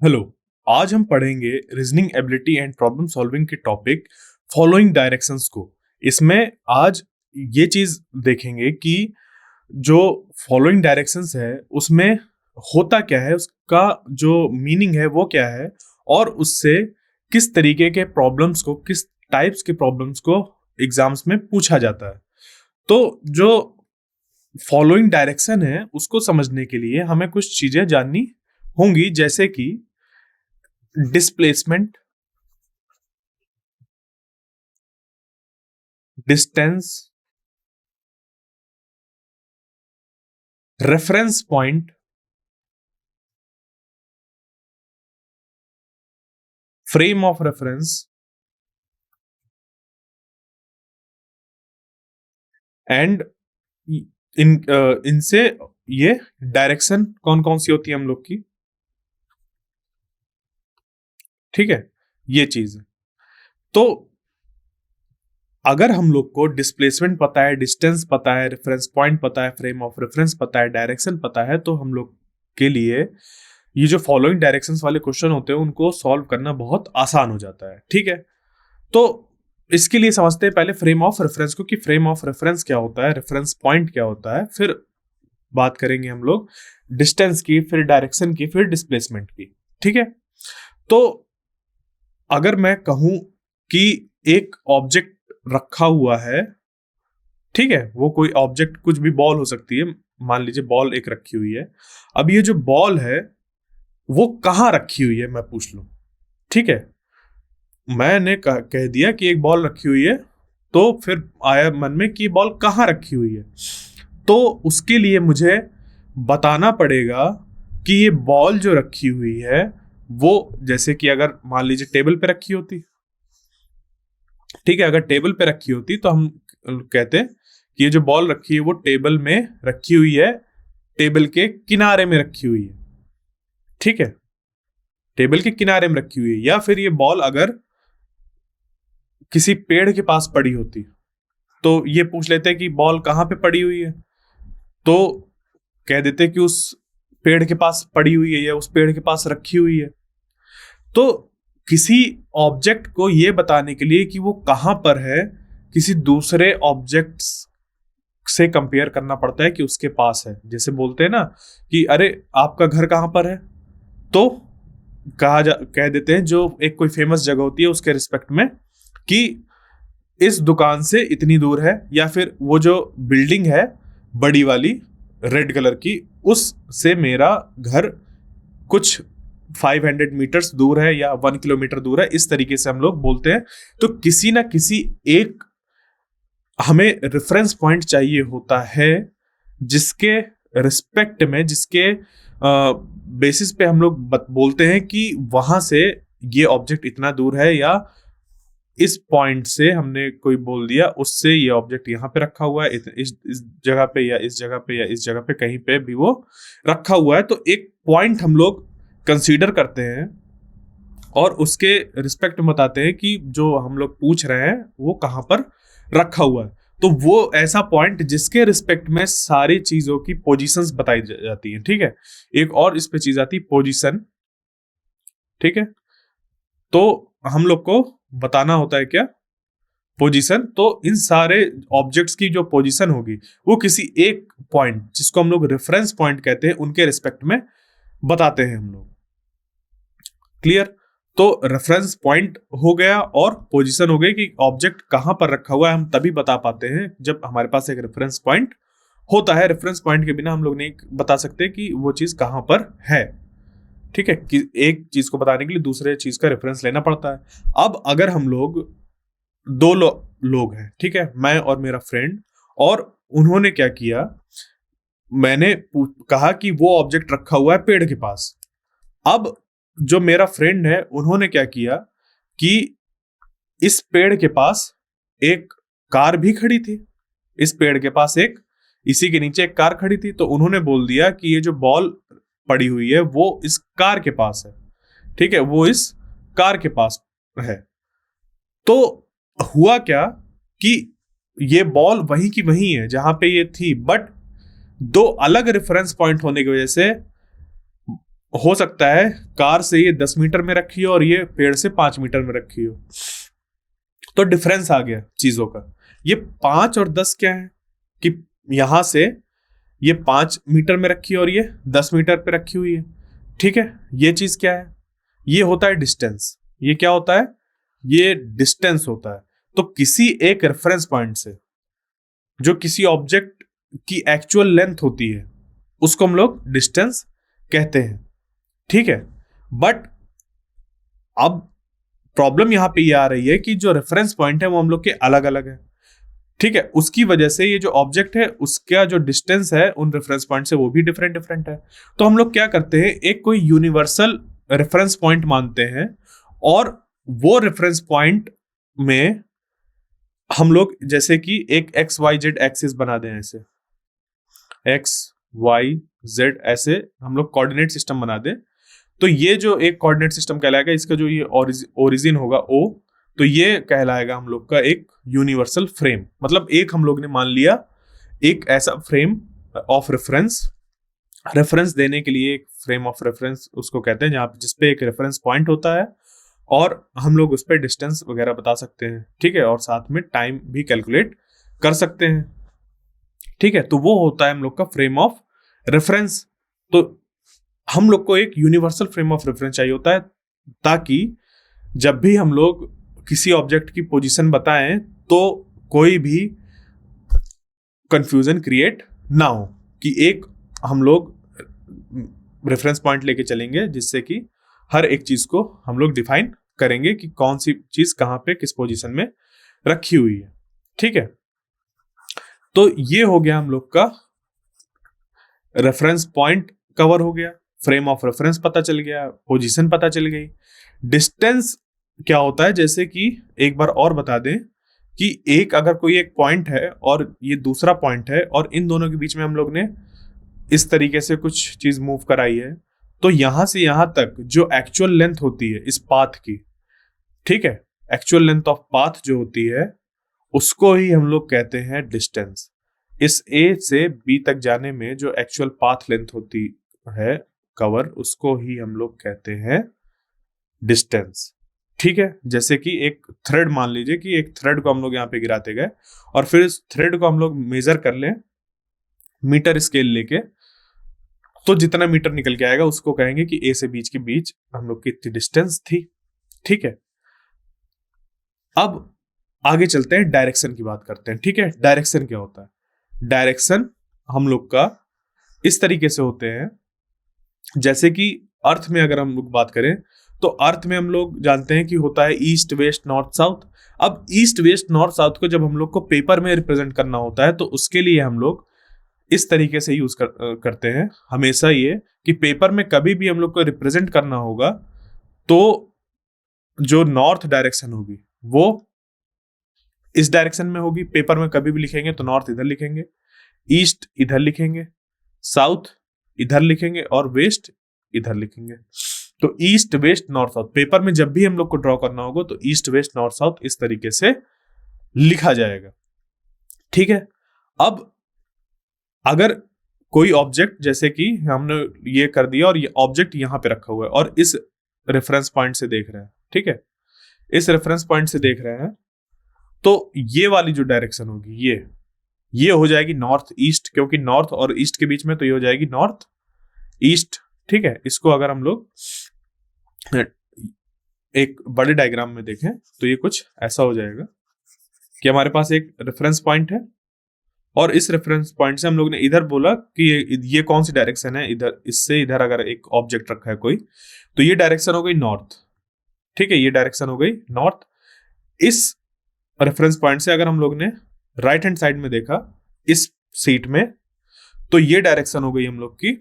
Hello. आज हम पढ़ेंगे reasoning ability and problem solving के टॉपिक फॉलोइंग डायरेक्शंस को। इसमें आज ये चीज देखेंगे कि जो फॉलोइंग डायरेक्शंस है उसमें होता क्या है, उसका जो मीनिंग है वो क्या है, और उससे किस तरीके के प्रॉब्लम्स को, किस टाइप्स के प्रॉब्लम्स को एग्जाम्स में पूछा जाता है। तो जो फॉलोइंग डायरेक्शन है उसको समझने के लिए हमें कुछ चीजें जाननी होंगी, जैसे कि displacement, distance, reference point, frame of reference and इनसे ये डायरेक्शन कौन कौन सी होती है हम लोग की। ठीक है, ये चीज है। तो अगर हम लोग को डिस्प्लेसमेंट पता है, डिस्टेंस पता है, रेफरेंस पॉइंट पता है, फ्रेम ऑफ रेफरेंस पता है, डायरेक्शन पता है, तो हम लोग के लिए ये जो फॉलोइंग डायरेक्शंस वाले क्वेश्चन होते हैं उनको सॉल्व करना बहुत आसान हो जाता है। ठीक है, तो इसके लिए समझते हैं पहले फ्रेम ऑफ रेफरेंस को, कि फ्रेम ऑफ रेफरेंस क्या होता है, रेफरेंस पॉइंट क्या होता है, फिर बात करेंगे हम लोग डिस्टेंस की, फिर डायरेक्शन की, फिर डिस्प्लेसमेंट की। ठीक है, तो अगर मैं कहूं कि एक ऑब्जेक्ट रखा हुआ है, ठीक है, वो कोई ऑब्जेक्ट, कुछ भी बॉल हो सकती है, मान लीजिए बॉल एक रखी हुई है। अब ये जो बॉल है वो कहां रखी हुई है मैं पूछ लूं। ठीक है, मैंने कह दिया कि एक बॉल रखी हुई है, तो फिर आया मन में कि बॉल कहाँ रखी हुई है। तो उसके लिए मुझे बताना पड़ेगा कि ये बॉल जो रखी हुई है वो, जैसे कि अगर मान लीजिए टेबल पे रखी होती, ठीक है, अगर टेबल पे रखी होती तो हम कहते कि ये जो बॉल रखी है वो टेबल में रखी हुई है, टेबल के किनारे में रखी हुई है। ठीक है, टेबल के किनारे में रखी हुई है। या फिर ये बॉल अगर किसी पेड़ के पास पड़ी होती तो ये पूछ लेते कि बॉल कहाँ पे पड़ी हुई है, तो कह देते कि उस पेड़ के पास पड़ी हुई है या उस पेड़ के पास रखी हुई है। तो किसी ऑब्जेक्ट को यह बताने के लिए कि वो कहां पर है, किसी दूसरे ऑब्जेक्ट्स से कंपेयर करना पड़ता है कि उसके पास है। जैसे बोलते हैं ना कि अरे आपका घर कहां पर है, तो कह देते हैं, जो एक कोई फेमस जगह होती है उसके रिस्पेक्ट में, कि इस दुकान से इतनी दूर है, या फिर वो जो बिल्डिंग है बड़ी वाली रेड कलर की, उससे मेरा घर कुछ 500 मीटर्स दूर है या 1 किलोमीटर दूर है। इस तरीके से हम लोग बोलते हैं। तो किसी ना किसी एक हमें रेफरेंस पॉइंट चाहिए होता है जिसके रिस्पेक्ट में, जिसके बेसिस पे हम लोग बोलते हैं कि वहां से ये ऑब्जेक्ट इतना दूर है, या इस पॉइंट से हमने कोई बोल दिया उससे ये ऑब्जेक्ट यहाँ पे रखा हुआ है, इस जगह पे या इस जगह पे या इस जगह पे कहीं पे भी वो रखा हुआ है। तो एक पॉइंट हम लोग कंसीडर करते हैं और उसके रिस्पेक्ट में बताते हैं कि जो हम लोग पूछ रहे हैं वो कहाँ पर रखा हुआ है। तो वो ऐसा पॉइंट जिसके रिस्पेक्ट में सारी चीजों की पोजीशंस बताई जाती हैं। ठीक है, एक और इस पे चीज आती है पोजीशन। ठीक है, तो हम लोग को बताना होता है क्या, पोजीशन। तो इन सारे ऑब्जेक्ट्स की जो पोजीशन होगी वो किसी एक पॉइंट, जिसको हम लोग रेफरेंस पॉइंट कहते हैं, उनके रिस्पेक्ट में बताते हैं हम लोग। क्लियर? तो रेफरेंस पॉइंट हो गया और पोजीशन हो गई, कि ऑब्जेक्ट कहां पर रखा हुआ है हम तभी बता पाते हैं जब हमारे पास एक रेफरेंस पॉइंट होता है। रेफरेंस पॉइंट के बिना हम लोग नहीं बता सकते कि वो चीज कहां पर है। ठीक है, कि एक चीज को बताने के लिए दूसरे चीज का रेफरेंस लेना पड़ता है। अब अगर हम लोग दो लोग हैं, ठीक है, मैं और मेरा फ्रेंड, और उन्होंने क्या किया, मैंने कहा कि वो ऑब्जेक्ट रखा हुआ है पेड़ के पास। अब जो मेरा फ्रेंड है उन्होंने क्या किया कि इस पेड़ के पास एक कार भी खड़ी थी, इस पेड़ के पास एक, इसी के नीचे एक कार खड़ी थी। तो उन्होंने बोल दिया कि ये जो बॉल पड़ी हुई है वो इस कार के पास है। ठीक है, वो इस कार के पास है। तो हुआ क्या कि ये बॉल वहीं की वहीं है जहां पे ये थी, बट दो अलग रेफरेंस पॉइंट होने की वजह से हो सकता है कार से ये 10 मीटर में रखी हो और ये पेड़ से 5 मीटर में रखी हो, तो डिफरेंस आ गया चीजों का। ये 5 और 10 क्या है कि यहां से ये 5 मीटर में रखी है और ये 10 मीटर पे रखी हुई है, ठीक है। ये चीज क्या है, ये होता है डिस्टेंस। ये क्या होता है, ये डिस्टेंस होता है। तो किसी एक रेफरेंस पॉइंट से जो किसी ऑब्जेक्ट की एक्चुअल लेंथ होती है उसको हम लोग डिस्टेंस कहते हैं, ठीक है। बट अब प्रॉब्लम यहां पे ये आ रही है कि जो रेफरेंस पॉइंट है वो हम लोग के अलग अलग है, ठीक है। उसकी वजह से ये जो ऑब्जेक्ट है उसका जो डिस्टेंस है उन रेफरेंस पॉइंट से वो भी डिफरेंट डिफरेंट है। तो हम लोग क्या करते हैं, एक कोई यूनिवर्सल रेफरेंस पॉइंट मानते हैं और वो रेफरेंस पॉइंट में हम लोग जैसे कि एक एक्स वाई जेड एक्सिस बना दें, ऐसे एक्स वाई जेड ऐसे हम लोग कोऑर्डिनेट सिस्टम बना दें। तो ये जो एक कोऑर्डिनेट सिस्टम कहलाएगा, इसका जो ये ओरिजिन होगा ओ, तो ये कहलाएगा हम लोग का एक यूनिवर्सल फ्रेम। मतलब एक हम लोग ने मान लिया एक ऐसा फ्रेम ऑफ रेफरेंस, रेफरेंस देने के लिए एक फ्रेम ऑफ रेफरेंस उसको कहते हैं, जहां जिसपे एक रेफरेंस पॉइंट होता है और हम लोग उस पर डिस्टेंस वगैरह बता सकते हैं, ठीक है, और साथ में टाइम भी कैलकुलेट कर सकते हैं, ठीक है। तो वो होता है हम लोग का फ्रेम ऑफ रेफरेंस। तो हम लोग को एक यूनिवर्सल फ्रेम ऑफ रेफरेंस चाहिए होता है ताकि जब भी हम लोग किसी ऑब्जेक्ट की पोजीशन बताएं तो कोई भी कंफ्यूजन क्रिएट ना हो, कि एक हम लोग रेफरेंस पॉइंट लेके चलेंगे जिससे कि हर एक चीज को हम लोग डिफाइन करेंगे कि कौन सी चीज कहां पे किस पोजीशन में रखी हुई है, ठीक है। तो ये हो गया हम लोग का रेफरेंस पॉइंट कवर हो गया, फ्रेम ऑफ रेफरेंस पता चल गया, पोजीशन पता चल गई। डिस्टेंस क्या होता है, जैसे कि एक बार और बता दें कि एक अगर कोई एक पॉइंट है और ये दूसरा पॉइंट है और इन दोनों के बीच में हम लोग ने इस तरीके से कुछ चीज मूव कराई है, तो यहां से यहां तक जो एक्चुअल लेंथ होती है इस पाथ की, ठीक है, एक्चुअल लेंथ ऑफ पाथ जो होती है उसको ही हम लोग कहते हैं डिस्टेंस। इस ए से बी तक जाने में जो एक्चुअल पाथ लेंथ होती है कवर, उसको ही हम लोग कहते हैं डिस्टेंस, ठीक है। जैसे कि एक थ्रेड मान लीजिए कि एक थ्रेड को हम लोग यहाँ पे गिराते गए और फिर इस थ्रेड को हम लोग मेजर कर लें मीटर स्केल लेके, तो जितना मीटर निकल के आएगा उसको कहेंगे कि ए से बीच के बीच हम लोग की इतनी डिस्टेंस थी, ठीक है। अब आगे चलते हैं, डायरेक्शन की बात करते हैं, ठीक है। डायरेक्शन क्या होता है, डायरेक्शन हम लोग का इस तरीके से होते हैं, जैसे कि अर्थ में अगर हम लोग बात करें तो अर्थ में हम लोग जानते हैं कि होता है ईस्ट वेस्ट नॉर्थ साउथ। अब ईस्ट वेस्ट नॉर्थ साउथ को जब हम लोग को पेपर में रिप्रेजेंट करना होता है तो उसके लिए हम लोग इस तरीके से यूज करते हैं हमेशा, ये कि पेपर में कभी भी हम लोग को रिप्रेजेंट करना होगा तो जो नॉर्थ डायरेक्शन होगी वो इस डायरेक्शन में होगी। पेपर में कभी भी लिखेंगे तो नॉर्थ इधर लिखेंगे, ईस्ट इधर लिखेंगे, साउथ इधर लिखेंगे और वेस्ट इधर लिखेंगे। तो east west north south paper में जब भी हम लोग को ड्रॉ करना होगा तो ईस्ट वेस्ट नॉर्थ साउथ इस तरीके से लिखा जाएगा, ठीक है। अब अगर कोई ऑब्जेक्ट, जैसे कि हमने ये कर दिया और ये ऑब्जेक्ट यहां पे रखा हुआ है और इस रेफरेंस पॉइंट से देख रहे हैं, ठीक है, इस रेफरेंस पॉइंट से देख रहे हैं, तो ये वाली जो डायरेक्शन होगी ये हो जाएगी नॉर्थ ईस्ट, क्योंकि नॉर्थ और ईस्ट के बीच में, तो ये हो जाएगी नॉर्थ ईस्ट, ठीक है। इसको अगर हम लोग एक बड़े डायग्राम में देखें तो ये कुछ ऐसा हो जाएगा कि हमारे पास एक रेफरेंस पॉइंट है और इस रेफरेंस पॉइंट से हम लोग ने इधर बोला कि ये कौन सी डायरेक्शन है, इधर इससे इधर अगर एक ऑब्जेक्ट रखा है कोई, तो ये डायरेक्शन हो गई नॉर्थ, ठीक है, ये डायरेक्शन हो गई नॉर्थ। इस रेफरेंस पॉइंट से अगर हम लोग ने राइट हैंड साइड में देखा इस सीट में, तो ये डायरेक्शन हो गई हम लोग की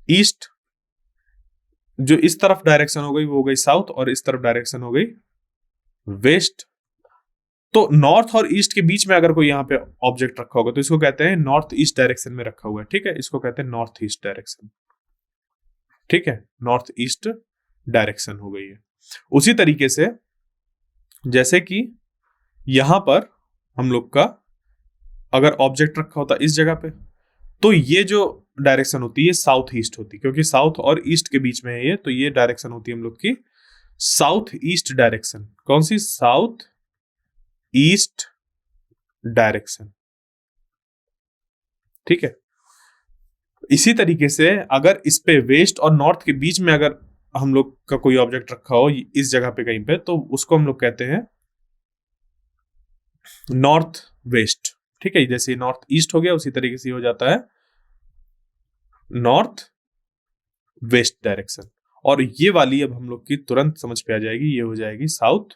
ईस्ट, जो इस तरफ डायरेक्शन हो गई वो हो गई साउथ और इस तरफ डायरेक्शन हो गई वेस्ट। तो नॉर्थ और ईस्ट के बीच में अगर कोई यहाँ पे ऑब्जेक्ट रखा होगा तो इसको कहते हैं नॉर्थ ईस्ट डायरेक्शन में रखा हुआ है, ठीक है, इसको कहते हैं नॉर्थ ईस्ट डायरेक्शन, ठीक है, नॉर्थ ईस्ट डायरेक्शन हो गई है। उसी तरीके से जैसे कि यहां पर हम लोग का अगर ऑब्जेक्ट रखा होता इस जगह पे, तो ये जो डायरेक्शन होती है साउथ ईस्ट होती है, क्योंकि साउथ और ईस्ट के बीच में है ये, तो ये डायरेक्शन होती है हम लोग की साउथ ईस्ट डायरेक्शन। कौन सी? South east direction. ठीक है। इसी तरीके से अगर इस पे वेस्ट और नॉर्थ के बीच में अगर हम लोग का कोई ऑब्जेक्ट रखा हो इस जगह पे कहीं पे, तो उसको हम लोग कहते हैं नॉर्थ वेस्ट। ठीक है, जैसे नॉर्थ ईस्ट हो गया उसी तरीके से हो जाता है नॉर्थ वेस्ट डायरेक्शन। और ये वाली अब हम लोग की तुरंत समझ पे आ जाएगी, ये हो जाएगी साउथ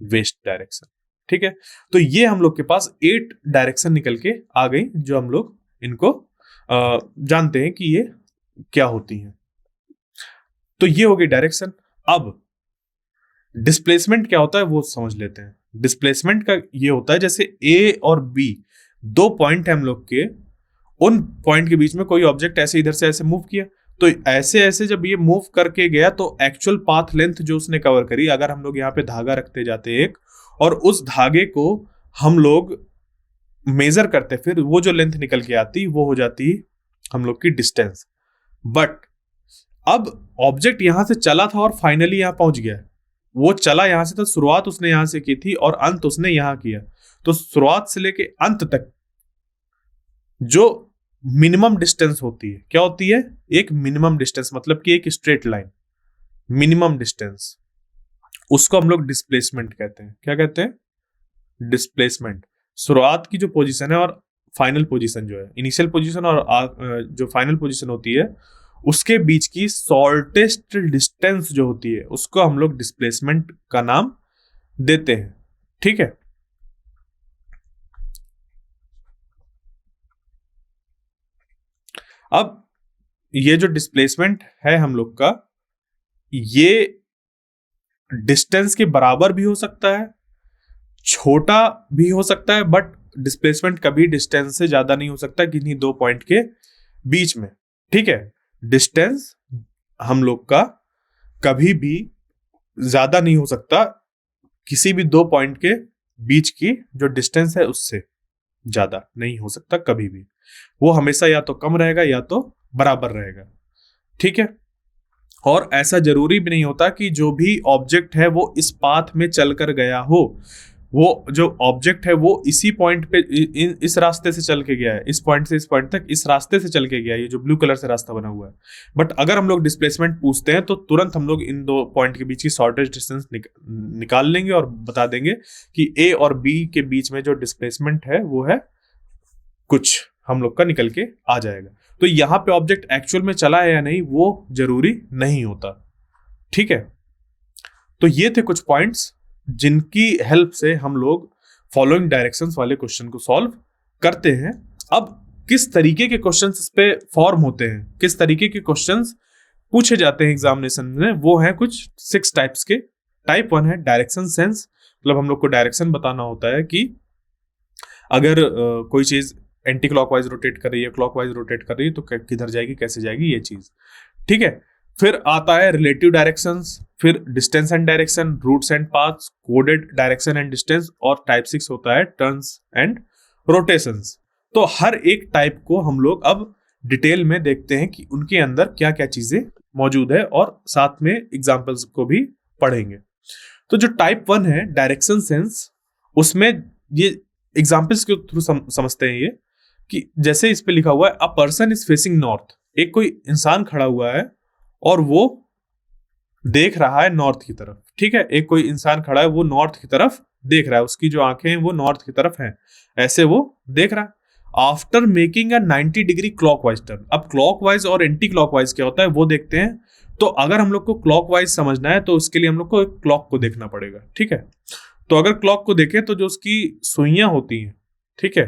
वेस्ट डायरेक्शन। ठीक है, तो ये हम लोग के पास 8 डायरेक्शन निकल के आ गई, जो हम लोग इनको जानते हैं कि ये क्या होती हैं। तो ये हो गई डायरेक्शन। अब डिस्प्लेसमेंट क्या होता है वो समझ लेते हैं। डिस्प्लेसमेंट का ये होता है, जैसे ए और बी 2 पॉइंट है हम लोग के, उन पॉइंट के बीच में कोई ऑब्जेक्ट ऐसे इधर से ऐसे मूव किया, तो ऐसे ऐसे जब ये मूव करके गया तो एक्चुअल पाथ लेंथ जो उसने कवर करी, अगर हम लोग यहाँ पे धागा रखते जाते एक, और उस धागे को हम लोग मेजर करते, फिर वो जो लेंथ निकल के आती वो हो जाती हम लोग की डिस्टेंस। बट अब ऑब्जेक्ट यहां से चला था और फाइनली यहां पहुंच गया। वो चला यहां से, तो शुरुआत उसने यहां से की थी और अंत उसने यहां किया। तो शुरुआत से लेके अंत तक जो मिनिमम डिस्टेंस होती है, क्या होती है? एक मिनिमम डिस्टेंस, मतलब कि एक स्ट्रेट लाइन मिनिमम डिस्टेंस, उसको हम लोग डिस्प्लेसमेंट कहते हैं। क्या कहते हैं? डिस्प्लेसमेंट। शुरुआत की जो पोजीशन है और फाइनल पोजीशन जो है, इनिशियल पोजीशन और जो फाइनल पोजीशन होती है, उसके बीच की शॉर्टेस्ट डिस्टेंस जो होती है उसको हम लोग डिस्प्लेसमेंट का नाम देते हैं। ठीक है, अब ये जो डिस्प्लेसमेंट है हम लोग का, ये डिस्टेंस के बराबर भी हो सकता है, छोटा भी हो सकता है, बट डिस्प्लेसमेंट कभी डिस्टेंस से ज्यादा नहीं हो सकता किन्हीं 2 पॉइंट के बीच में। ठीक है, डिस्टेंस हम लोग का कभी भी ज्यादा नहीं हो सकता, किसी भी 2 पॉइंट के बीच की जो डिस्टेंस है उससे ज्यादा नहीं हो सकता कभी भी। वो हमेशा या तो कम रहेगा या तो बराबर रहेगा। ठीक है, और ऐसा जरूरी भी नहीं होता कि जो भी ऑब्जेक्ट है वो इस पाथ में चलकर गया हो। वो जो ऑब्जेक्ट है वो इसी पॉइंट पे इस रास्ते से चल के गया है, इस पॉइंट से इस पॉइंट तक इस रास्ते से चल के गया है, ये जो ब्लू कलर से रास्ता बना हुआ है। बट अगर हम लोग डिस्प्लेसमेंट पूछते हैं तो तुरंत हम लोग इन 2 पॉइंट के बीच की शॉर्टेस्ट डिस्टेंस निकाल लेंगे और बता देंगे कि ए और बी के बीच में जो डिस्प्लेसमेंट है वो है कुछ, हम लोग का निकल के आ जाएगा। तो यहां पे ऑब्जेक्ट एक्चुअल में चला है या नहीं वो जरूरी नहीं होता। ठीक है, तो ये थे कुछ पॉइंट्स जिनकी हेल्प से हम लोग फॉलोइंग डायरेक्शंस वाले क्वेश्चन को सॉल्व करते हैं। अब किस तरीके के क्वेश्चंस इस पे फॉर्म होते हैं, किस तरीके के क्वेश्चंस पूछे जाते हैं एग्जामिनेशन में, वो है कुछ 6 टाइप्स के। टाइप 1 है डायरेक्शन सेंस, मतलब हम लोग को डायरेक्शन बताना होता है कि अगर कोई चीज एंटी क्लॉकवाइज रोटेट कर रही है, क्लॉकवाइज रोटेट कर रही है, तो किधर जाएगी, कैसे जाएगी, ये चीज। ठीक है, फिर आता है रिलेटिव डायरेक्शंस, फिर distance and direction, routes and paths, coded direction and distance, और टाइप 6 होता है टर्न्स एंड रोटेशंस। तो हर एक टाइप को हम लोग अब डिटेल में देखते हैं कि उनके अंदर क्या क्या चीजें मौजूद है, और साथ में एग्जांपल्स को भी पढ़ेंगे। तो जो टाइप 1 है डायरेक्शन सेंस, उसमें ये एग्जांपल्स के थ्रू समझते हैं ये कि जैसे इस पे लिखा हुआ है a person is facing north, एक कोई इंसान खड़ा हुआ है और वो देख रहा है नॉर्थ की तरफ। ठीक है, एक कोई इंसान खड़ा है, वो नॉर्थ की तरफ देख रहा है, उसकी जो आंखें हैं वो नॉर्थ की तरफ हैं, ऐसे वो देख रहा है। After making a 90 degree clockwise turn, अब क्लॉकवाइज और एंटी क्लॉकवाइज क्या होता है वो देखते हैं। तो अगर हम लोग को क्लॉकवाइज समझना है तो उसके लिए हम लोग को एक क्लॉक को देखना पड़ेगा। ठीक है, तो अगर क्लॉक को देखें तो जो उसकी सुइयां होती हैं, ठीक है,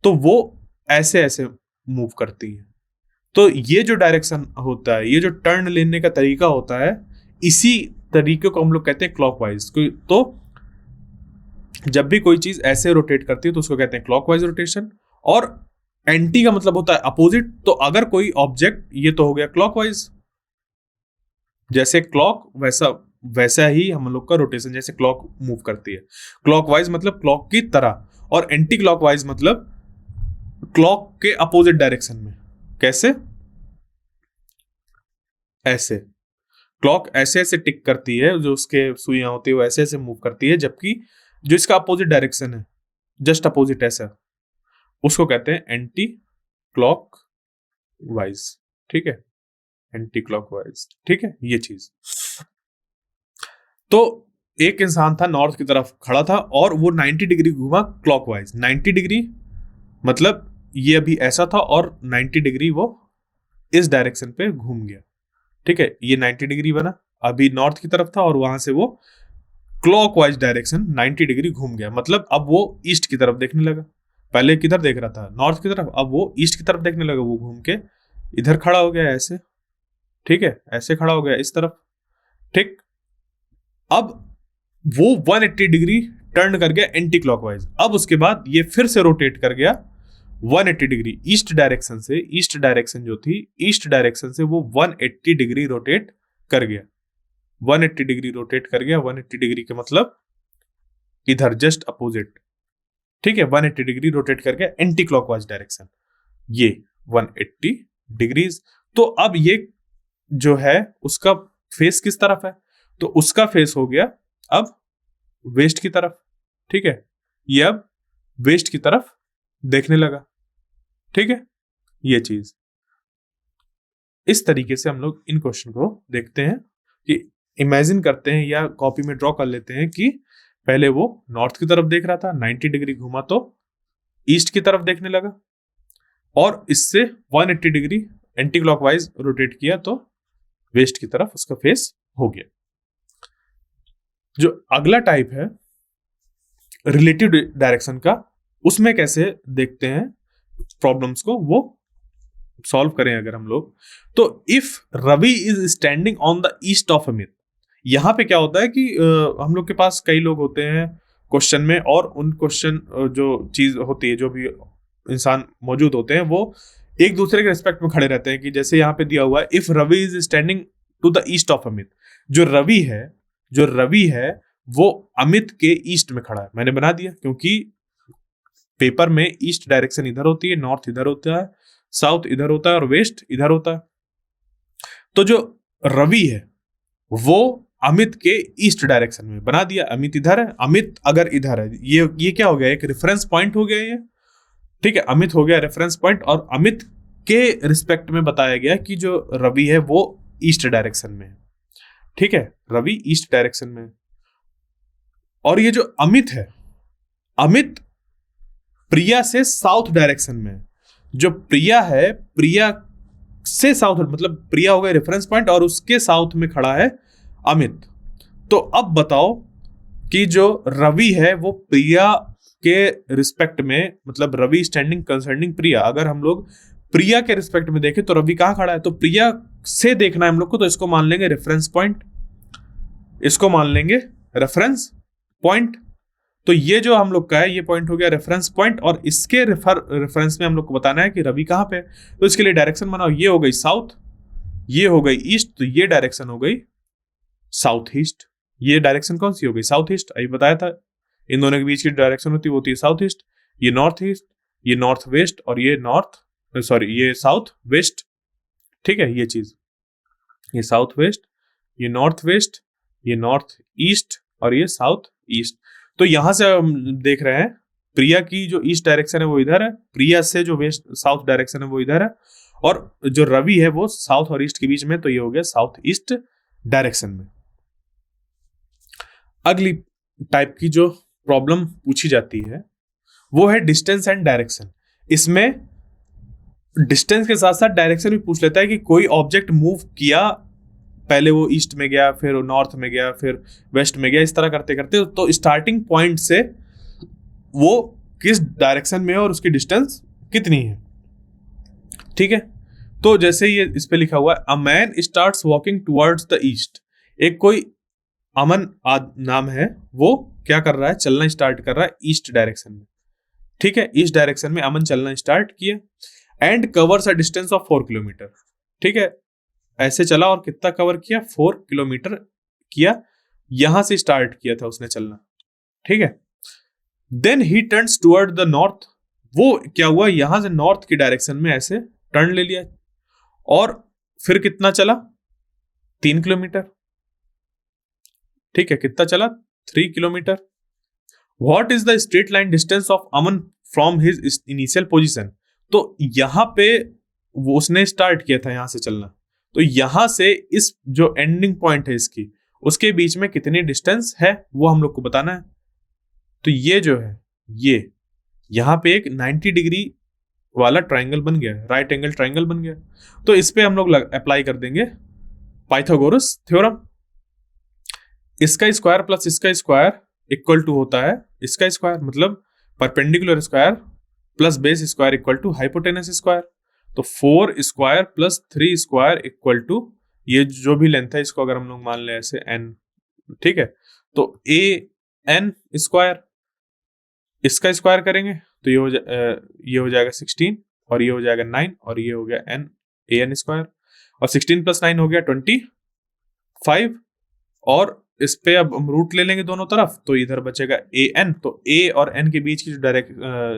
तो वो ऐसे ऐसे मूव करती हैं। तो ये जो डायरेक्शन होता है, ये जो टर्न लेने का तरीका होता है, इसी तरीके को हम लोग कहते हैं क्लॉकवाइज। तो जब भी कोई चीज ऐसे रोटेट करती है तो उसको कहते हैं क्लॉकवाइज रोटेशन। और एंटी का मतलब होता है अपोजिट। तो अगर कोई ऑब्जेक्ट, ये तो हो गया क्लॉकवाइज, जैसे क्लॉक वैसा ही हम लोग का रोटेशन, जैसे क्लॉक मूव करती है। क्लॉकवाइज मतलब क्लॉक की तरह, और एंटी क्लॉकवाइज मतलब क्लॉक के अपोजिट डायरेक्शन में। कैसे? ऐसे क्लॉक ऐसे ऐसे टिक करती है, जो उसके सुइयां होती है वो ऐसे ऐसे मूव करती है, जबकि जो इसका अपोजिट डायरेक्शन है, जस्ट अपोजिट ऐसा, उसको कहते हैं एंटी क्लॉक वाइज। ठीक है, एंटी क्लॉक वाइज। ठीक है, ये चीज। तो एक इंसान था, नॉर्थ की तरफ खड़ा था और वो 90 डिग्री घूमा क्लॉकवाइज। 90 डिग्री मतलब ये अभी ऐसा था और 90 डिग्री वो इस डायरेक्शन पे घूम गया। ठीक है, ये 90 डिग्री बना, अभी नॉर्थ की तरफ था और वहां से वो क्लॉकवाइज डायरेक्शन 90 डिग्री घूम गया। मतलब अब वो ईस्ट की तरफ देखने लगा। पहले किधर देख रहा था? नॉर्थ की तरफ। अब वो ईस्ट की तरफ देखने लगा। वो घूम के इधर खड़ा हो गया ऐसे। ठीक है, ऐसे खड़ा हो गया इस तरफ। ठीक, अब वो 180 डिग्री टर्न कर गया एंटी क्लॉकवाइज। अब उसके बाद ये फिर से रोटेट कर गया 180 डिग्री ईस्ट डायरेक्शन से। ईस्ट डायरेक्शन जो थी, ईस्ट डायरेक्शन से वो 180 डिग्री रोटेट कर गया। 180 डिग्री रोटेट कर गया। 180 डिग्री के मतलब इधर जस्ट अपोजिट। ठीक है, 180 डिग्री रोटेट कर गया एंटी क्लॉकवाइज डायरेक्शन, ये 180 डिग्रीज। तो अब ये जो है उसका फेस किस तरफ है? तो उसका फेस हो गया अब वेस्ट की तरफ। ठीक है, ये अब वेस्ट की तरफ देखने लगा। ठीक है, ये चीज। इस तरीके से हम लोग इन क्वेश्चन को देखते हैं कि इमेजिन करते हैं या कॉपी में ड्रॉ कर लेते हैं कि पहले वो नॉर्थ की तरफ देख रहा था, 90 डिग्री घुमा तो ईस्ट की तरफ देखने लगा, और इससे 180 डिग्री एंटी क्लॉकवाइज रोटेट किया तो वेस्ट की तरफ उसका फेस हो गया। जो अगला टाइप है रिलेटिव डायरेक्शन का, उसमें कैसे देखते हैं प्रॉब्लम्स को, वो सॉल्व करें अगर हम लोग, तो if Ravi is standing on the east of Amit. यहां पे क्या होता है कि हम लोग के पास कई लोग होते हैं क्वेश्चन में, और उन क्वेश्चन जो चीज होती है, जो भी इंसान मौजूद होते हैं, वो एक दूसरे के रिस्पेक्ट में खड़े रहते हैं। कि जैसे यहाँ पे दिया हुआ है, if Ravi is standing to the east of Amit. जो रवि है वो अमित के ईस्ट में खड़ा है। मैंने बना दिया क्योंकि पेपर में ईस्ट डायरेक्शन इधर होती है, नॉर्थ इधर होता है, साउथ इधर होता है और वेस्ट इधर होता है। तो जो रवि है वो अमित के ईस्ट डायरेक्शन में बना दिया। अमित इधर है, अमित अगर इधर है, ये क्या हो गया? एक रेफरेंस पॉइंट हो गया ये। ठीक है, अमित हो गया रेफरेंस पॉइंट, और अमित के रिस्पेक्ट में बताया गया कि जो रवि है वो ईस्ट डायरेक्शन में है। ठीक है, रवि ईस्ट डायरेक्शन में, और ये जो अमित है, अमित प्रिया से साउथ डायरेक्शन में। जो प्रिया है, प्रिया से साउथ, मतलब प्रिया हो गया रेफरेंस पॉइंट और उसके साउथ में खड़ा है अमित। तो अब बताओ कि जो रवि है वो प्रिया के रिस्पेक्ट में, मतलब रवि स्टैंडिंग कंसर्निंग प्रिया, अगर हम लोग प्रिया के रिस्पेक्ट में देखें तो रवि कहां खड़ा है? तो प्रिया से देखना है हम लोग को, तो इसको मान लेंगे रेफरेंस पॉइंट, इसको मान लेंगे रेफरेंस पॉइंट। तो ये जो हम लोग का है, ये पॉइंट हो गया रेफरेंस पॉइंट, और इसके रेफरेंस में हम लोग को बताना है कि रवि कहां पे है। तो इसके लिए डायरेक्शन बनाओ, ये हो गई साउथ, ये हो गई ईस्ट, तो ये डायरेक्शन हो गई साउथ ईस्ट। ये डायरेक्शन कौन सी हो गई? South east. अभी बताया था इन दोनों के बीच की डायरेक्शन होती है, वो होती है साउथ ईस्ट। ये नॉर्थ ईस्ट, ये नॉर्थ वेस्ट, और ये ये साउथ वेस्ट। ठीक है, ये चीज, ये साउथ वेस्ट, ये नॉर्थ वेस्ट, ये नॉर्थ ईस्ट, और ये साउथ ईस्ट। तो यहां से हम देख रहे हैं प्रिया की जो ईस्ट डायरेक्शन है वो इधर है, प्रिया से जो वेस्ट साउथ डायरेक्शन है वो इधर है, और जो रवि है वो साउथ और ईस्ट के बीच में, तो ये हो गया साउथ ईस्ट डायरेक्शन में। अगली टाइप की जो प्रॉब्लम पूछी जाती है वो है डिस्टेंस एंड डायरेक्शन। इसमें डिस्टेंस के साथ साथ डायरेक्शन भी पूछ लेता है कि कोई ऑब्जेक्ट मूव किया, पहले वो ईस्ट में गया, फिर वो नॉर्थ में गया, फिर वेस्ट में गया, इस तरह करते करते तो स्टार्टिंग पॉइंट से वो किस डायरेक्शन में है और उसकी डिस्टेंस कितनी है। ठीक है, तो जैसे ये इस पे लिखा हुआ है, a man starts walking towards the east. एक कोई अमन नाम है, वो क्या कर रहा है? चलना स्टार्ट कर रहा है ईस्ट डायरेक्शन में। ठीक है, ईस्ट डायरेक्शन में अमन चलना स्टार्ट किया, and covers a distance of 4 kilometre. ठीक है, ऐसे चला और कितना कवर किया? 4 किलोमीटर किया। यहां से स्टार्ट किया था उसने चलना। ठीक है, then he turns toward the north. वो क्या हुआ, यहां से नॉर्थ की डायरेक्शन में ऐसे टर्न ले लिया और फिर कितना चला, 3 किलोमीटर। ठीक है, कितना चला, 3 kilometre. What is the straight line distance of Aman from his initial position. तो यहां पे वो उसने स्टार्ट किया था यहां से चलना, तो यहां से इस जो एंडिंग पॉइंट है इसकी, उसके बीच में कितनी डिस्टेंस है वो हम लोग को बताना है। तो ये जो है, ये यहां पे एक 90 डिग्री वाला ट्राइंगल बन गया, राइट एंगल ट्राइंगल बन गया। तो इस पे हम लोग अप्लाई कर देंगे पाइथागोरस थ्योरम। इसका स्क्वायर प्लस इसका स्क्वायर इक्वल टू होता है इसका स्क्वायर, मतलब perpendicular square plus base square equal to hypotenuse square. तो 4 square plus 3 square equal to, ये जो भी लेंथ है इसको अगर हम लोग मान लें ऐसे n, ठीक है, तो an स्क्वायर, इसका स्क्वायर करेंगे तो ये हो जाएगा 16 और ये हो जाएगा 9 और ये हो गया an स्क्वायर, और 16 प्लस 9 हो गया 25, और इस पे अब हम रूट ले लेंगे दोनों तरफ, तो इधर बचेगा an। तो a और n के बीच की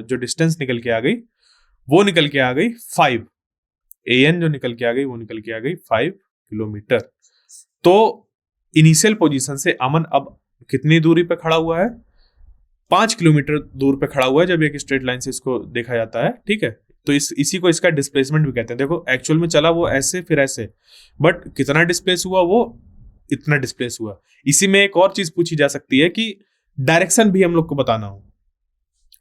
जो डिस्टेंस निकल के आ गई वो निकल के आ गई 5। an जो निकल के आ गई वो निकल के आ गई 5 किलोमीटर। तो इनिशियल पोजीशन से अमन अब कितनी दूरी पे खड़ा हुआ है, 5 किलोमीटर दूर पे खड़ा हुआ है जब एक स्ट्रेट लाइन से इसको देखा जाता है। ठीक है, तो इसी को इसका डिस्प्लेसमेंट भी कहते हैं। देखो एक्चुअल में चला वो ऐसे फिर ऐसे, बट कितना डिस्प्लेस हुआ, वो इतना डिस्प्लेस हुआ। इसी में एक और चीज पूछी जा सकती है कि डायरेक्शन भी हम लोग को बताना हो,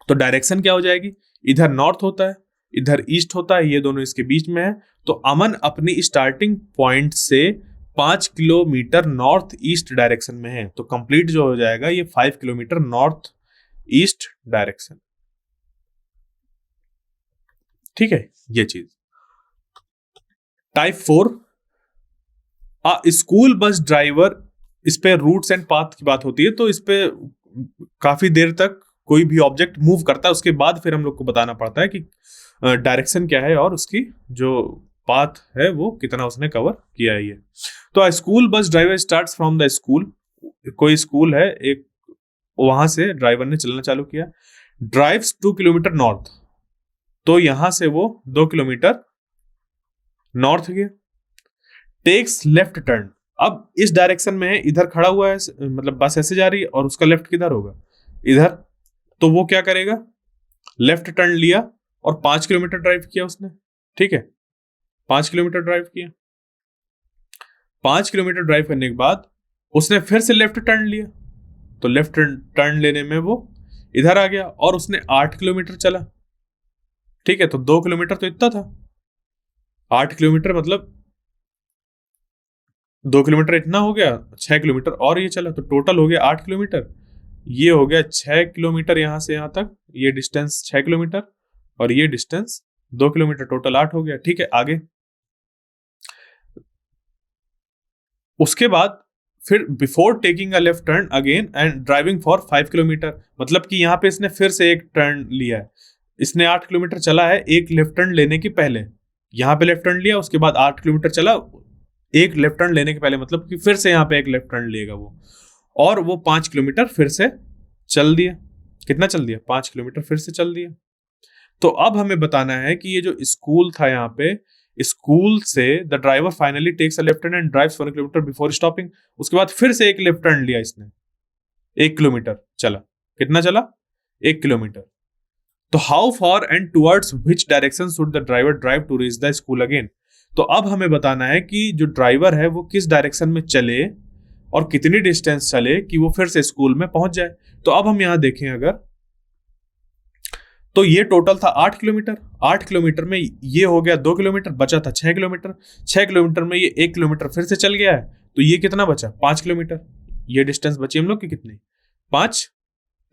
तो डायरेक्शन क्या हो जाएगी, इधर नॉर्थ होता है इधर ईस्ट होता है, ये दोनों इसके बीच में है। तो अमन अपनी स्टार्टिंग पॉइंट से 5 किलोमीटर नॉर्थ ईस्ट डायरेक्शन में है, तो कंप्लीट जो हो जाएगा ये 5 किलोमीटर नॉर्थ ईस्ट डायरेक्शन। ठीक है, ये चीज। टाइप 4, स्कूल बस ड्राइवर, इस पे रूट्स एंड पाथ की बात होती है, तो इस पे काफी देर तक कोई भी ऑब्जेक्ट मूव करता है, उसके बाद फिर हम लोग को बताना पड़ता है कि डायरेक्शन क्या है और उसकी जो पाथ है वो कितना उसने कवर किया है। ये तो school bus driver starts from the school, कोई स्कूल है एक, वहां से ड्राइवर ने चलना चालू किया, ड्राइव्स 2 किलोमीटर नॉर्थ, तो यहां से वो 2 किलोमीटर नॉर्थ गया, टेक्स लेफ्ट टर्न, अब इस डायरेक्शन में है, इधर खड़ा हुआ है, मतलब बस ऐसे जा रही है और उसका लेफ्ट किधर होगा, इधर, तो वो क्या करेगा, लेफ्ट टर्न लिया और 5 किलोमीटर ड्राइव किया उसने। ठीक है, 5 किलोमीटर ड्राइव किया, 5 किलोमीटर ड्राइव करने के बाद उसने फिर से लेफ्ट टर्न लिया, तो लेफ्ट टर्न लेने में वो इधर आ गया और उसने 8 किलोमीटर चला। ठीक है, तो 2 किलोमीटर तो इतना था, 8 किलोमीटर मतलब 2 किलोमीटर इतना हो गया, 6 किलोमीटर और ये चला, तो टोटल हो गया 8 किलोमीटर, ये हो गया 6 किलोमीटर यहां से यहां तक, ये डिस्टेंस 6 किलोमीटर और ये डिस्टेंस 2 किलोमीटर, टोटल 8 हो गया। ठीक है, आगे उसके बाद फिर before taking a left turn again and driving for 5 kilometre, मतलब कि यहां पे इसने फिर से एक टर्न लिया है, इसने 8 किलोमीटर चला है एक लेफ्ट टर्न लेने के पहले, यहां पे लेफ्ट टर्न लिया, उसके बाद 8 किलोमीटर चला एक लेफ्ट टर्न लेने के पहले, मतलब कि फिर से यहां पे एक लेफ्ट टर्न लेगा वो, और वो 5 किलोमीटर फिर से चल दिया। कितना चल दिया, 5 किलोमीटर फिर से चल दिया। तो अब हमें बताना है कि ये जो स्कूल था यहाँ पे, स्कूल से the driver finally takes a left turn and drives 1 kilometre before stopping, उसके बाद फिर से एक लेफ्ट टर्न लिया इसने, 1 किलोमीटर चला, कितना चला, 1 किलोमीटर। तो how far and towards which direction should the driver drive to reach the school again. तो अब हमें बताना है कि जो ड्राइवर है वो किस डायरेक्शन में चले और कितनी डिस्टेंस चले कि वो फिर से स्कूल में पहुंच जाए। तो अब हम यहां देखें अगर, तो ये टोटल था 8 किलोमीटर, 8 किलोमीटर में ये हो गया 2 किलोमीटर, बचा था 6 किलोमीटर, 6 किलोमीटर में ये 1 किलोमीटर फिर से चल गया है, तो ये कितना बचा, 5 किलोमीटर। ये डिस्टेंस बची हम लोग की कितनी, 5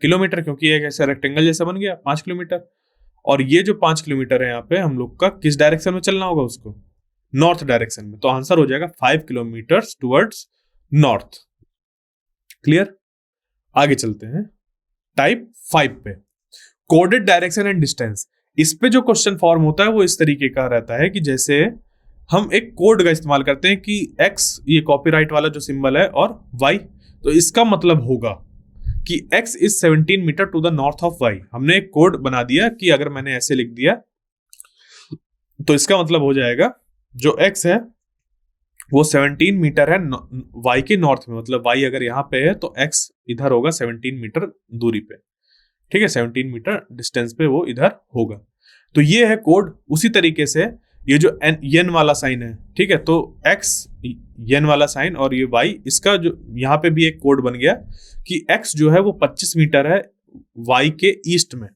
किलोमीटर, क्योंकि एक ऐसा रेक्टेंगल जैसा बन गया 5 किलोमीटर। और ये जो 5 किलोमीटर है यहाँ पे हम लोग का किस डायरेक्शन में चलना होगा उसको, नॉर्थ डायरेक्शन में, तो आंसर हो जाएगा 5 किलोमीटर टुवर्ड्स नॉर्थ। क्लियर, आगे चलते हैं टाइप 5 पे, कोडेड डायरेक्शन एंड डिस्टेंस। इस पे जो क्वेश्चन फॉर्म होता है वो इस तरीके का रहता है कि जैसे हम एक कोड का इस्तेमाल करते हैं कि X ये कॉपीराइट वाला जो सिंबल है और Y, तो इसका मतलब होगा कि x is 17 metre to the north of y। हमने एक कोड बना दिया कि अगर मैंने ऐसे लिख दिया तो इसका मतलब हो जाएगा जो x है वो 17 मीटर है y के नॉर्थ में, मतलब y अगर यहाँ पे है तो x इधर होगा 17 मीटर दूरी पे, ठीक है, 17 मीटर डिस्टेंस पे वो इधर होगा। तो ये है कोड। उसी तरीके से ये जो n वाला साइन है, ठीक है, तो x n वाला साइन और ये y, इसका जो यहाँ पे भी एक कोड बन गया कि x जो है वो 25 मीटर है y के ईस्ट में।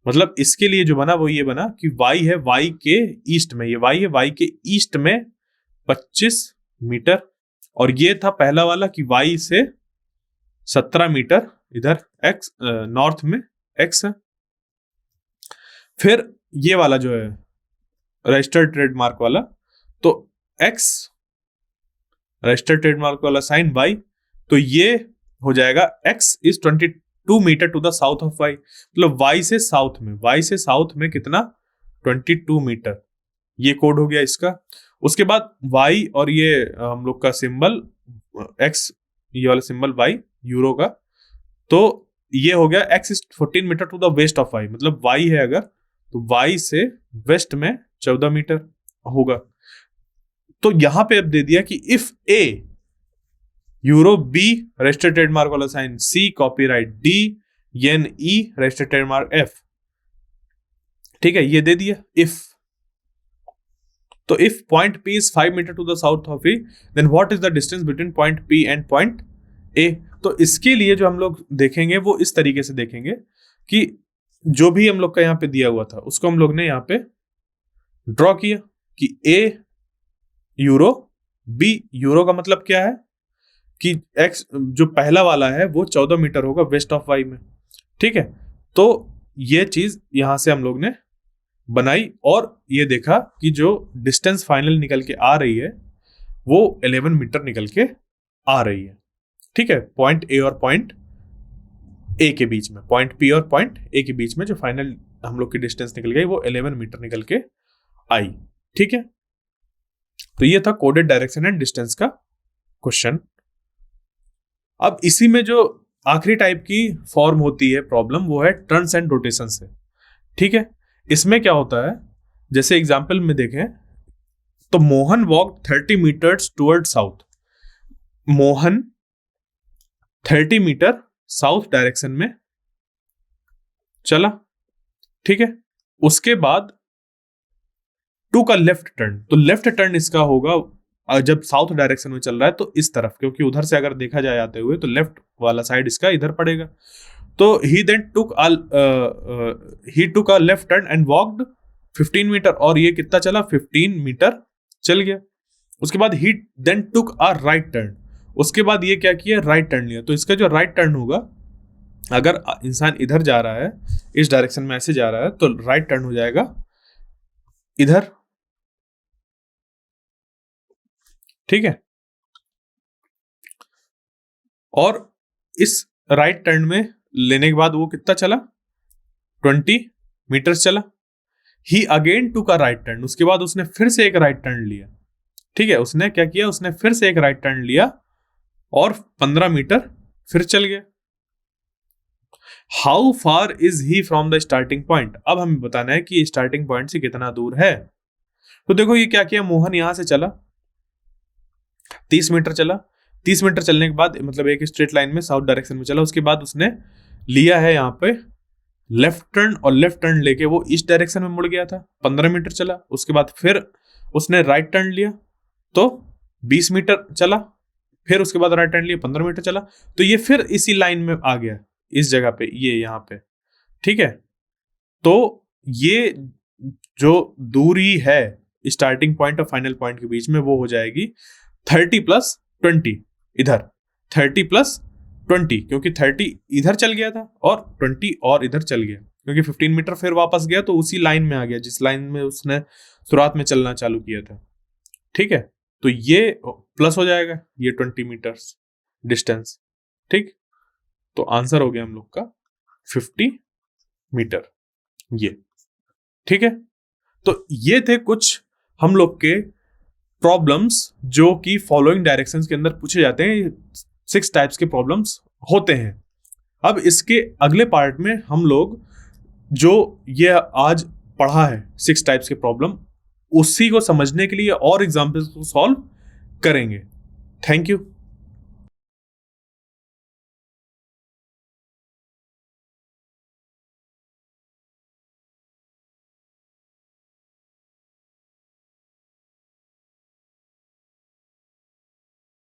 मतलब इसके लिए जो बना वो ये बना कि y है y के ईस्ट में, ये y है y के ईस्ट में 25 मीटर, और ये था पहला वाला कि y से 17 मीटर इधर x नॉर्थ में x है। फिर ये वाला जो है रजिस्टर्ड ट्रेडमार्क वाला, तो x रजिस्टर्ड ट्रेडमार्क वाला साइन y, तो ये हो जाएगा x is 22 metre to the south of y। मतलब y से साउथ में कितना, 22 मीटर। ये कोड हो गया इसका। उसके बाद y और ये हम लोग का सिंबल x, ये वाला सिंबल y यूरो का, तो ये हो गया x is 14 metre to the west of y। मतलब y है अगर, तो y से वेस्ट में 14 मीटर होगा। तो यहां पे अब दे दिया कि if a euro, b registered trademark वाला sign, c copyright, d N E registered trademark f, ठीक है, ये दे दिया इफ। तो if point p is 5 metre to the south of e, then what is the distance between point p and point a। तो इसके लिए जो हम लोग देखेंगे वो इस तरीके से देखेंगे कि जो भी हम लोग का यहाँ पे दिया हुआ था उसको हम लोग ने यहाँ पे ड्रॉ किया कि a यूरो, b यूरो का मतलब क्या है कि x जो पहला वाला है वो 14 मीटर होगा वेस्ट ऑफ y में, ठीक है। तो ये चीज यहां से हम लोग ने बनाई और ये देखा कि जो डिस्टेंस फाइनल निकल के आ रही है वो 11 मीटर निकल के आ रही है, ठीक है। पॉइंट ए और पॉइंट ए के बीच में, पॉइंट पी और पॉइंट ए के बीच में जो फाइनल हम लोग की डिस्टेंस निकल गई वो 11 मीटर निकल के आई, ठीक है। तो ये था कोडेड डायरेक्शन एंड डिस्टेंस का क्वेश्चन। अब इसी में जो आखिरी टाइप की फॉर्म होती है प्रॉब्लम वो है टर्न्स एंड रोटेशन से, ठीक है। इसमें क्या होता है, जैसे एग्जांपल में देखें तो Mohan walk 30 metres toward south. Mohan 30 metre south direction में चला, ठीक है। उसके बाद टू का लेफ्ट टर्न, तो लेफ्ट टर्न इसका होगा जब साउथ डायरेक्शन में चल रहा है तो इस तरफ, क्योंकि उधर से अगर देखा जाए आते हुए तो लेफ्ट वाला साइड इसका इधर पड़ेगा। तो he then took a left turn and walked 15 metre, और ये कितना चला, 15 मीटर चल गया। उसके बाद he then took a right turn, उसके बाद ये क्या किया, राइट टर्न लिया। तो इसका जो राइट टर्न होगा, अगर इंसान इधर जा रहा है, इस डायरेक्शन में ऐसे जा रहा है, तो राइट टर्न हो जाएगा इधर, ठीक है। और इस राइट टर्न में लेने के बाद वो कितना चला, 20 मीटर चला। He again took a right turn, उसके बाद उसने फिर से एक राइट टर्न लिया, ठीक है। उसने क्या किया, उसने फिर से एक राइट टर्न लिया और 15 मीटर फिर चल गया। How far is he from the starting point, अब हमें बताना है कि स्टार्टिंग पॉइंट से कितना दूर है। तो देखो ये क्या किया, मोहन यहां से चला 30 मीटर चला, 30 मीटर चलने के बाद मतलब एक स्ट्रेट लाइन में साउथ डायरेक्शन में चला। उसके बाद उसने लिया है यहाँ पे लेफ्ट टर्न, और लेफ्ट टर्न लेके वो ईस्ट डायरेक्शन में मुड़ गया था, 15 मीटर चला। उसके बाद फिर उसने राइट टर्न लिया तो 20 मीटर चला, फिर उसके बाद राइट टर्न लिया 15 मीटर चला। तो ये फिर इसी लाइन में आ गया, इस जगह पे, ये यहाँ पे, ठीक है। तो ये जो दूरी है स्टार्टिंग पॉइंट और फाइनल पॉइंट के बीच में वो हो जाएगी 30 + 20, इधर 30 + 20, क्योंकि 30 इधर चल गया था और 20 और इधर चल गया, क्योंकि 15 मीटर फिर वापस गया तो उसी लाइन में आ गया जिस लाइन में उसने शुरुआत में चलना चालू किया था, ठीक है। तो ये प्लस हो जाएगा ये 20 मीटर्स डिस्टेंस, ठीक। तो आंसर हो गया हम लोग का 50 मीटर, ये, ठीक है। तो ये थे कुछ हम लोग के प्रॉब्लम्स जो कि फॉलोइंग डायरेक्शंस के अंदर पूछे जाते हैं। 6 टाइप्स के प्रॉब्लम्स होते हैं, अब इसके अगले पार्ट में हम लोग जो ये आज पढ़ा है 6 टाइप्स के प्रॉब्लम, उसी को समझने के लिए और एग्जाम्पल्स को सॉल्व करेंगे। Thank you.